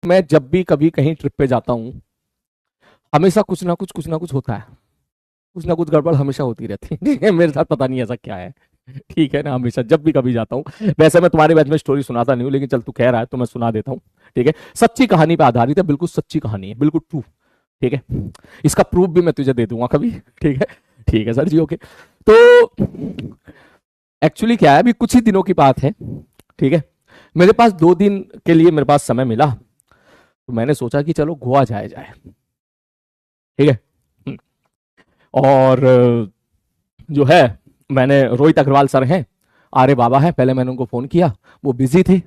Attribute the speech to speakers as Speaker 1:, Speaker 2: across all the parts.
Speaker 1: मैं जब भी कभी कहीं ट्रिप पे जाता हूँ, हमेशा कुछ ना कुछ होता है। कुछ ना कुछ गड़बड़ हमेशा होती रहती है। ठीक है, मेरे साथ पता नहीं ऐसा क्या है। ठीक है ना, हमेशा जब भी कभी जाता हूँ। वैसे मैं तुम्हारे बैच में स्टोरी सुनाता नहीं हूँ, लेकिन चल तू कह रहा है तो मैं सुना देता हूँ। ठीक है, सच्ची कहानी पे आधारित है, बिल्कुल सच्ची कहानी है, बिल्कुल ट्रू। ठीक है, इसका प्रूफ भी मैं तुझे दे दूंगा कभी। ठीक है, ठीक है सर जी, ओके। तो एक्चुअली क्या है, अभी कुछ ही दिनों की बात है। ठीक है, मेरे पास 2 दिन के लिए मेरे पास समय मिला, तो मैंने सोचा कि चलो गोवा जाया जाए। ठीक है, और जो है, मैंने रोहित अग्रवाल सर हैं, आर्य बाबा हैं, पहले मैंने उनको फोन किया, वो बिजी थे।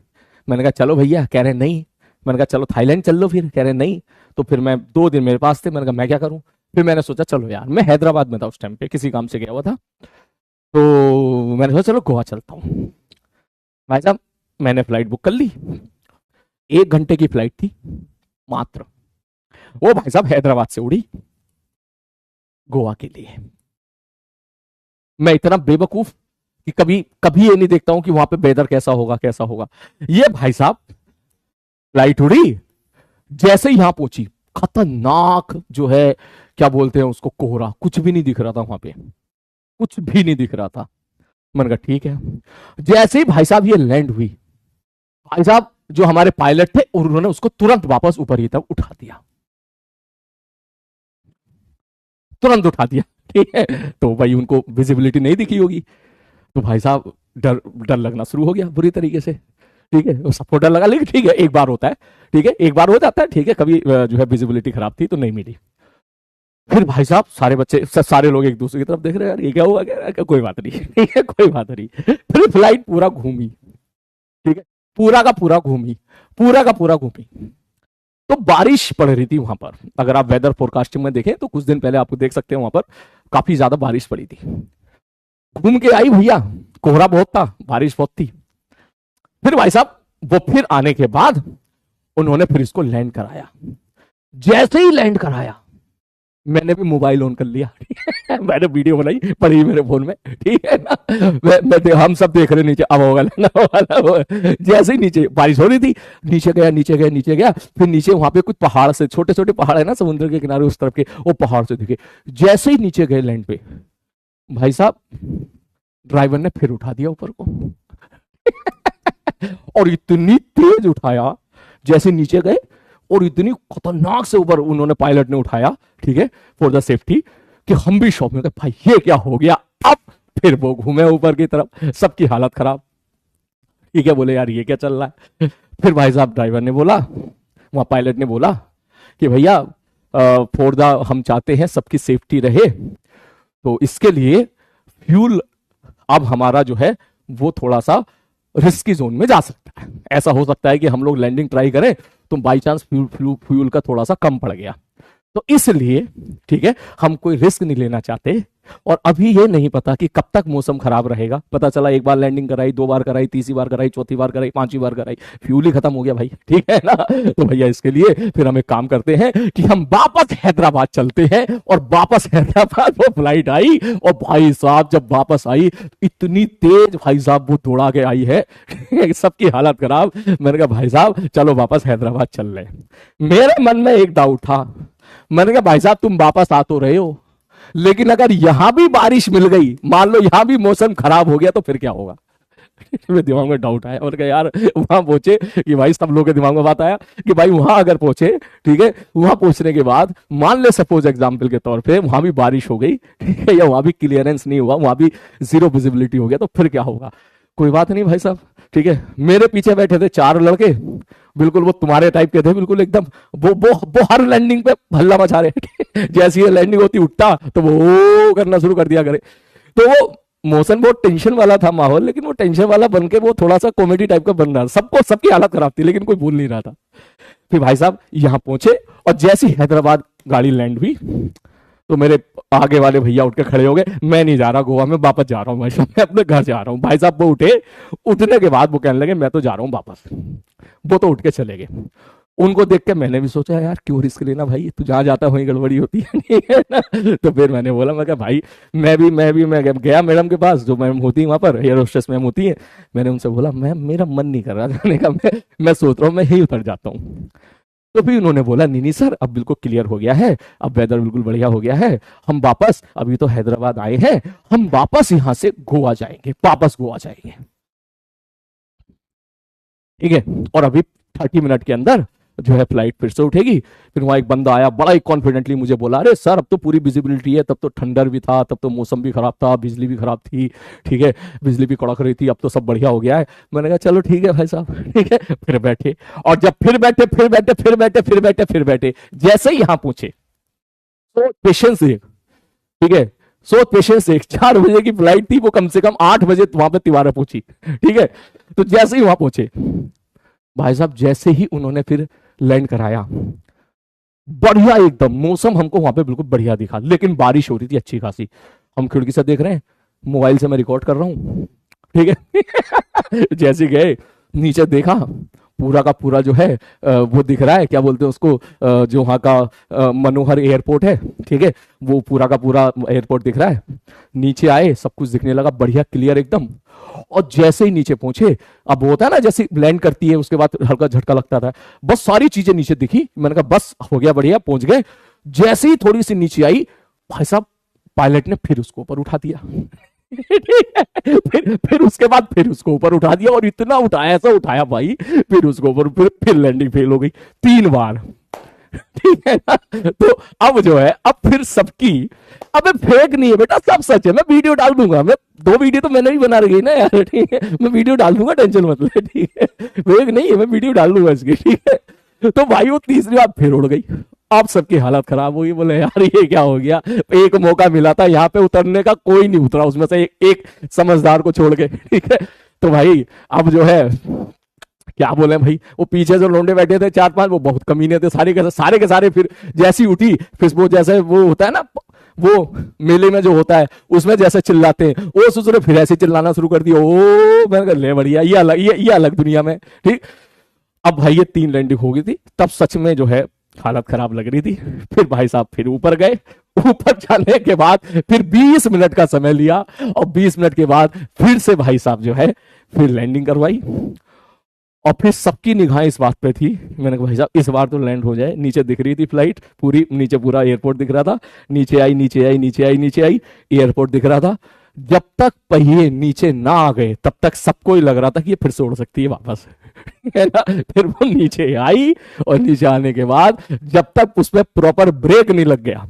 Speaker 1: मैंने कहा चलो भैया, कह रहे नहीं। मैंने कहा चलो थाईलैंड चल लो फिर, कह रहे नहीं। तो फिर मैं 2 दिन मेरे पास थे, मैंने कहा मैं क्या करूं। फिर मैंने सोचा चलो यार, मैं हैदराबाद में था उस टाइम पे, किसी काम से गया हुआ था। तो मैंने सोचा चलो गोवा चलता हूँ। भाई साहब, मैंने फ्लाइट बुक कर ली। 1 घंटे की फ्लाइट थी मात्र। वो भाई साहब हैदराबाद से उड़ी गोवा के लिए। मैं इतना बेवकूफ कि कभी कभी ये नहीं देखता हूं कि वहां पे वेदर कैसा होगा कैसा होगा। ये भाई साहब, फ्लाइट उड़ी, जैसे ही यहां पहुंची, खतरनाक जो है, क्या बोलते हैं उसको, कोहरा, कुछ भी नहीं दिख रहा था वहां पे, कुछ भी नहीं दिख रहा था। मैंने कहा ठीक है। जैसे ही भाई साहब ये लैंड हुई, भाई साहब जो हमारे पायलट थे, और उन्होंने उसको तुरंत वापस ऊपर की तरफ उठा दिया, तुरंत उठा दिया। ठीक है, तो भाई उनको विजिबिलिटी नहीं दिखी होगी, तो भाई साहब डर डर लगना शुरू हो गया बुरी तरीके से। ठीक है, वो सबको डर लगा, लेकिन ठीक है, एक बार होता है। ठीक है, एक बार हो जाता है। ठीक है, कभी जो है विजिबिलिटी खराब थी तो नहीं मिली। फिर भाई साहब सारे बच्चे, सारे लोग एक दूसरे की तरफ देख रहे हैं, यार ये क्या हुआ, क्या, कोई बात नहीं। ठीक है, कोई बात नहीं। फिर फ्लाइट पूरा घूमी। ठीक है, पूरा का पूरा घूमी, पूरा का पूरा घूमी। तो बारिश पड़ रही थी वहां पर, अगर आप वेदर फोरकास्टिंग में देखें तो कुछ दिन पहले आपको देख सकते हैं, वहां पर काफी ज्यादा बारिश पड़ी थी। घूम के आई भैया, कोहरा बहुत था, बारिश बहुत थी। फिर भाई साहब वो फिर आने के बाद उन्होंने फिर इसको लैंड कराया। जैसे ही लैंड कराया, मैंने भी मोबाइल ऑन कर लिया। मैंने वीडियो बनाई, पड़ी मेरे फोन में। ठीक है ना, हम सब देख रहे नीचे, अब होगा ना होगा। जैसे ही नीचे बारिश हो रही थी, नीचे गया नीचे गया नीचे गया, फिर नीचे वहां पे कुछ पहाड़ से, छोटे छोटे पहाड़ है ना समुद्र के किनारे उस तरफ के, वो पहाड़ से दिखे। जैसे ही नीचे गए लैंड पे, भाई साहब ड्राइवर ने फिर उठा दिया ऊपर को। और इतनी तेज उठाया, जैसे नीचे गए, और इतनी खतरनाक से ऊपर उन्होंने, पायलट ने उठाया। ठीक है, फॉर द सेफ्टी, कि हम भी शॉक में गए, भाई ये क्या हो गया। अब फिर वो घूमे ऊपर की तरफ, सबकी हालत खराब। ठीक है, बोले यार ये क्या चल रहा है। फिर भाई साहब ड्राइवर ने बोला, वहां पायलट ने बोला कि भैया फॉर द, हम चाहते हैं सबकी सेफ्टी रहे, तो इसके लिए फ्यूल अब हमारा जो है वो थोड़ा सा रिस्की जोन में जा सकता है। ऐसा हो सकता है कि हम लोग लैंडिंग ट्राई करें तो बाई चांस फ्यूल का थोड़ा सा कम पड़ गया, तो इसलिए ठीक है, हम कोई रिस्क नहीं लेना चाहते। और अभी ये नहीं पता कि कब तक मौसम खराब रहेगा। पता चला एक बार लैंडिंग कराई, 2 बार कराई, तीसरी बार कराई, चौथी बार कराई, 5वीं बार कराई, फ्यूल ही खत्म हो गया भाई। ठीक है ना, तो भैया इसके लिए फिर हम एक काम करते हैं कि हम वापस हैदराबाद चलते हैं। और वापस हैदराबाद वो फ्लाइट आई, और भाई साहब जब वापस आई, इतनी तेज भाई साहब वो दौड़ा के आई है, सबकी हालत खराब। मैंने कहा भाई साहब चलो वापस हैदराबाद चल रहे। मेरे मन में एक डाउट था, मैंने कहा भाई साहब तुम वापस आ तो रहे हो, लेकिन अगर यहां भी बारिश मिल गई, मान लो यहां भी मौसम खराब हो गया, तो फिर क्या होगा। मेरे दिमाग में डाउट आया, और कहा यार वहां पहुंचे कि भाई, सब लोगों के दिमाग में बात आया कि भाई वहां अगर पहुंचे, ठीक है, वहां पहुंचने के बाद मान ले सपोज एग्जाम्पल के तौर पे वहां भी बारिश हो गई, ठीक है, या वहां भी क्लियरेंस नहीं हुआ, वहां भी जीरो विजिबिलिटी हो गया, तो फिर क्या होगा। कोई बात नहीं भाई साहब। ठीक है, मेरे पीछे बैठे थे 4 लड़के, बिल्कुल वो तुम्हारे टाइप के थे, बिल्कुल एकदम, वो हर लैंडिंग पे हल्ला मचा रहे। जैसी ये लैंडिंग होती, उठता तो वो करना शुरू कर दिया करे। तो वो मौसम बहुत टेंशन वाला था माहौल, लेकिन वो टेंशन वाला बन के वो थोड़ा सा कॉमेडी टाइप का बन रहा था, सबको, सबकी हालत खराब थी, लेकिन कोई भूल नहीं रहा था। फिर भाई साहब यहाँ पहुंचे, और जैसी हैदराबाद गाड़ी लैंड हुई, तो मेरे आगे वाले भैया उठ के खड़े हो गए, मैं नहीं जा रहा गोवा में, वापस जा रहा हूँ भाई साहब, मैं अपने घर जा रहा हूँ। भाई साहब वो उठे, उठने के बाद वो कहने लगे मैं तो जा रहा हूँ वापस। वो तो उठ के चले गए। उनको देख के मैंने भी सोचा यार क्यों रिस्क लेना भाई, तू जहाँ जाता है वहीं गड़बड़ी होती है। नहीं है ना। तो फिर मैंने बोला, मैं कहा भाई मैं गया मैडम के पास, जो मैम होती है वहां पर, एयर होस्टेस मैम होती है। मैंने उनसे बोला मैम मेरा मन नहीं कर रहा जाने का, मैं सोच रहा हूँ मैं ही उतर जाता हूँ। तो फिर उन्होंने बोला नहीं नहीं सर, अब बिल्कुल क्लियर हो गया है, अब वेदर बिल्कुल बढ़िया हो गया है, हम वापस, अभी तो हैदराबाद आए हैं, हम वापस यहां से गोवा जाएंगे, वापस गोवा जाएंगे। ठीक है, और अभी 30 मिनट के अंदर जो है फ्लाइट फिर से उठेगी। फिर वहां एक बंदा आया, बड़ा ही कॉन्फिडेंटली मुझे बोला, अरे सर अब तो पूरी विजिबिलिटी है, तब तो ठंडर भी था, तब तो मौसम भी खराब था, बिजली भी खराब थी, ठीक है, बिजली भी कड़क रही थी, अब तो सब बढ़िया हो गया है। मैंने कहा चलो ठीक है भाई साहब, ठीक है। फिर बैठे, और जब फिर बैठे फिर बैठे फिर बैठे फिर बैठे फिर बैठे, जैसे ही यहां पहुंचे, तो पेशेंस देख, ठीक है, सोच पेशेंस देख, 4 बजे की फ्लाइट थी, वो कम से कम 8 बजे वहां पे तिवारा पहुंची, ठीक है। तो जैसे ही वहां पहुंचे भाई साहब, जैसे ही उन्होंने फिर लैंड कराया, बढ़िया एकदम मौसम हमको वहां पे बिल्कुल बढ़िया दिखा, लेकिन बारिश हो रही थी अच्छी खासी। हम खिड़की से देख रहे हैं, मोबाइल से मैं रिकॉर्ड कर रहा हूं, ठीक है। जैसे गए नीचे देखा, पूरा का पूरा जो है वो दिख रहा है, क्या बोलते हैं उसको, जो वहाँ का मनोहर एयरपोर्ट है, ठीक है, वो पूरा का पूरा एयरपोर्ट दिख रहा है। नीचे आए, सब कुछ दिखने लगा बढ़िया क्लियर एकदम। और जैसे ही नीचे पहुंचे, अब होता है ना जैसे लैंड करती है उसके बाद हल्का झटका लगता था, बस सारी चीजें नीचे दिखी। मैंने कहा बस हो गया, बढ़िया पहुंच गए। जैसे ही थोड़ी सी नीचे आई, भाई साहब पायलट ने फिर उसको ऊपर उठा दिया। फिर उसके बाद फिर उसको ऊपर उठा दिया, और इतना उठाया, ऐसा उठाया भाई, फिर उसको ऊपर, फिर लैंडिंग फेल हो गई 3 बार, ठीक है ना। तो अब जो है, अब फिर सबकी, अब फेक नहीं है बेटा, सब सच है। मैं वीडियो डाल दूंगा, मैं 2 वीडियो तो मैंने भी बना रही है ना यार, ठीक है, मैं वीडियो डाल दूंगा, टेंशन मत ले, ठीक है, फेक नहीं है, मैं वीडियो डाल दूंगा इसकी, ठीक है। तो भाई वो तीसरी बार फिर उड़ गई। अब सबकी हालत खराब हुई, बोले यार ये क्या हो गया, एक मौका मिला था यहाँ पे उतरने का, कोई नहीं उतरा उसमें से एक समझदार को छोड़ के, ठीक है। तो भाई अब जो है क्या बोले भाई, वो पीछे जो लोंडे बैठे थे 4-5, वो बहुत कमीने थे, सारे के सारे फिर जैसी उठी, फिर वो जैसे वो होता है ना, वो मेले में जो होता है उसमें जैसे चिल्लाते हैं, वो सुसुरे फिर ऐसे चिल्लाना शुरू कर दिया। ओ मैंने कहा ले बढ़िया, ये अलग दुनिया में, ठीक। अब भाई ये 3 लैंडिंग हो गई थी, तब सच में जो है हालत खराब लग रही थी। फिर भाई साहब फिर ऊपर गए, ऊपर जाने के बाद फिर 20 मिनट का समय लिया, और 20 मिनट के बाद फिर से भाई साहब जो है फिर लैंडिंग करवाई। और फिर सबकी निगाहें इस बात पे थी, मैंने कहा भाई साहब इस बार तो लैंड हो जाए। नीचे दिख रही थी फ्लाइट पूरी, नीचे पूरा एयरपोर्ट दिख रहा था, नीचे आई नीचे आई नीचे आई नीचे आई, एयरपोर्ट दिख रहा था। जब तक पहिए नीचे ना आ गए तब तक सबको ही लग रहा था कि ये फिर से उड़ सकती है वापस, है ना। फिर वो नीचे आई, और नीचे आने के बाद जब तक उसमें प्रॉपर ब्रेक नहीं लग गया,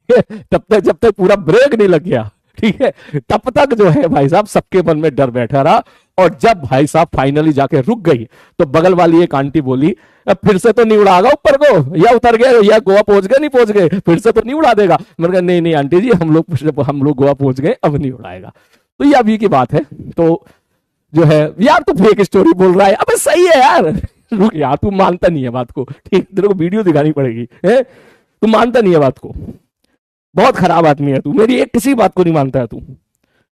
Speaker 1: जब तक पूरा ब्रेक नहीं लग गया, ठीक है, तब तक जो है भाई साहब सबके मन में डर बैठा रहा। और जब भाई साहब फाइनली जाके रुक गई, तो बगल वाली एक आंटी बोली, अब फिर से तो नहीं उड़ागा ऊपर को, या उतर गए, या गोवा पहुंच गए, नहीं पहुंच गए, फिर से तो नहीं उड़ा देगा। मैंने कहा नहीं नहीं आंटी जी, हम लोग गोवा पहुंच गए, अब नहीं उड़ाएगा। तो ये अभी की बात है। तो जो है यार, तू फेक स्टोरी बोल रहा है, अबे सही है यार, रुक यार, तू मानता नहीं है बात को, ठीक, तेरे को वीडियो दिखानी पड़ेगी, है, तू मानता नहीं है बात को, बहुत खराब आदमी है तू, मेरी एक किसी बात को नहीं मानता है तू।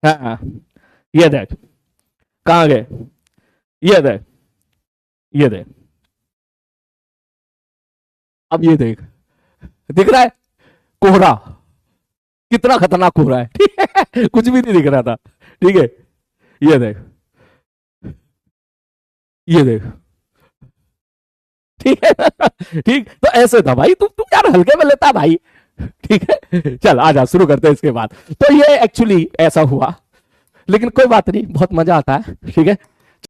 Speaker 1: हाँ, ये देख कहां गए, ये देख, ये देख, अब ये देख, दिख रहा है कोहरा, कितना खतरनाक कोहरा है, ठीक है, कुछ भी नहीं दिख रहा था, ठीक है। ये देख, ये देख, ठीक है। ठीक, तो ऐसे था भाई, तू यार हल्के में लेता भाई, ठीक है। चल आजा शुरू करते हैं इसके बाद। तो ये एक्चुअली ऐसा हुआ, लेकिन कोई बात नहीं, बहुत मजा आता है, ठीक है।